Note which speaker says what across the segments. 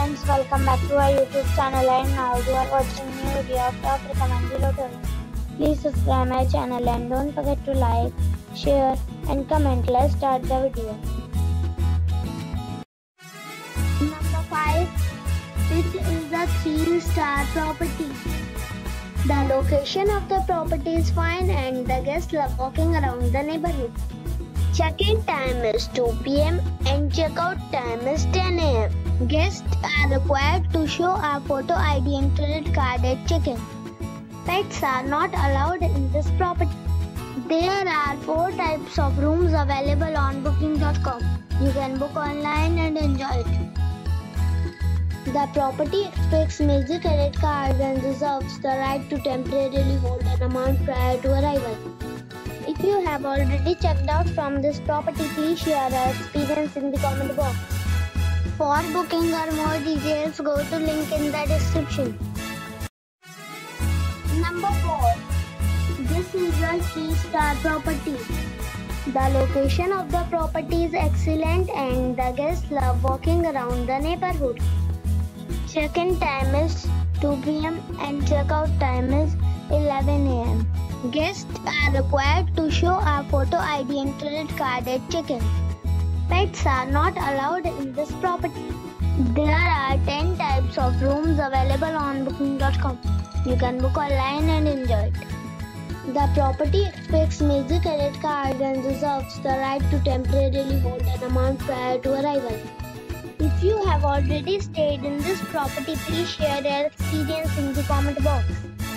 Speaker 1: friends, welcome back to our YouTube channel, and now you are watching new video of top recommended hotel. Please subscribe my channel and don't forget to like, share and comment. Let's start the video.
Speaker 2: Number 5. It is a 3-star property. The location of the property is fine and the guests love walking around the neighborhood. Check-in time is 2 p.m. and check-out time is 10 a.m. Guests are required to show a photo ID and credit card at check-in. Pets are not allowed in this property. There are 4 types of rooms available on booking.com. You can book online and enjoy it. The property expects major credit cards and reserves the right to temporarily hold an amount prior to arrival. If you have already checked out from this property, please share your experience in the comment box. For booking or more details, go to link in the description. Number 4. This is a 3-star property. The location of the property is excellent and the guests love walking around the neighborhood. Check-in time is 2 p.m. and check-out time is 11 a.m. Guests are required to show a photo ID and credit card at check-in. Pets are not allowed in this property. There are 10 types of rooms available on booking.com. You can book online and enjoy it. The property expects major credit cards and reserves the right to temporarily hold an amount prior to arrival. If you have already stayed in this property, please share your experience in the comment box.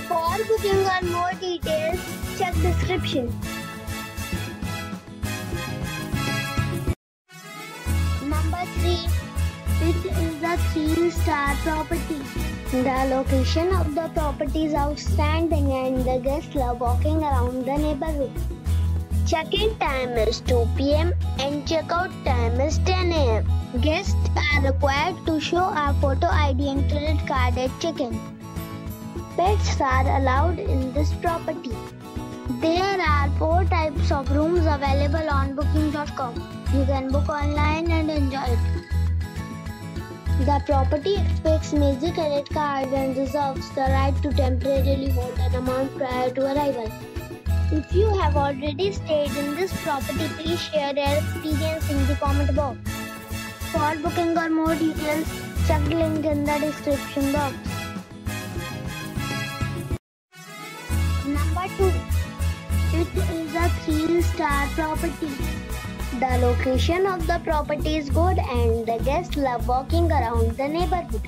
Speaker 2: For booking or more details, check description. Number 3. It is a 3-star property. The location of the property is outstanding and the guests love walking around the neighborhood. Check-in time is 2 p.m. and check-out time is 10 a.m. Guests are required to show a photo ID and credit card at check-in. Pets are allowed in this property. There are 4 types of rooms available on booking.com. You can book online and enjoy it. The property expects major credit cards and reserves the right to temporarily hold an amount prior to arrival. If you have already stayed in this property, please share your experience in the comment box. For booking or more details, check the link in the description box. Number 2. It is a 3-star property. The location of the property is good and the guests love walking around the neighborhood.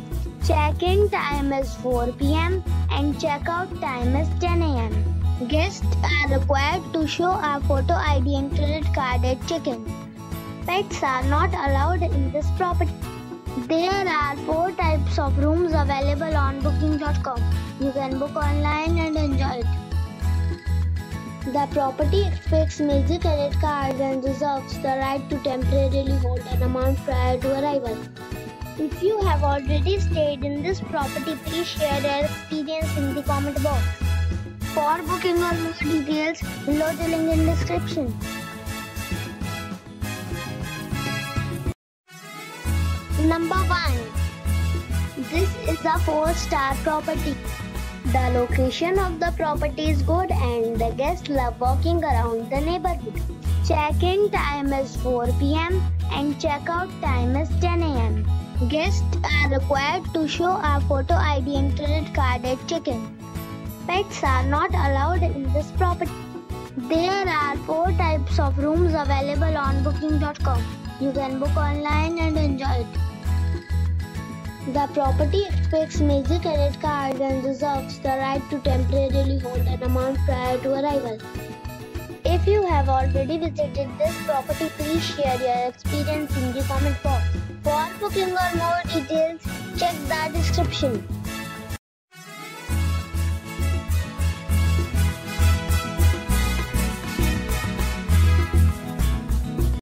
Speaker 2: Check-in time is 4 p.m. and check-out time is 10 a.m. Guests are required to show a photo ID and credit card at check-in. Pets are not allowed in this property. There are 4 types of rooms available on booking.com. You can book online and enjoy it. The property expects major credit cards and reserves the right to temporarily hold an amount prior to arrival. If you have already stayed in this property, please share your experience in the comment box. For booking or more details, below the link in description. Number 1. This is a 4-star property. The location of the property is good and the guests love walking around the neighborhood. Check-in time is 4 p.m. and check-out time is 10 a.m. Guests are required to show a photo ID and credit card at check-in. Pets are not allowed in this property. There are 4 types of rooms available on booking.com. You can book online and enjoy it. The property expects major credit cards and reserves the right to temporarily hold an amount prior to arrival. If you have already visited this property, please share your experience in the comment box. For booking or more details, check the description.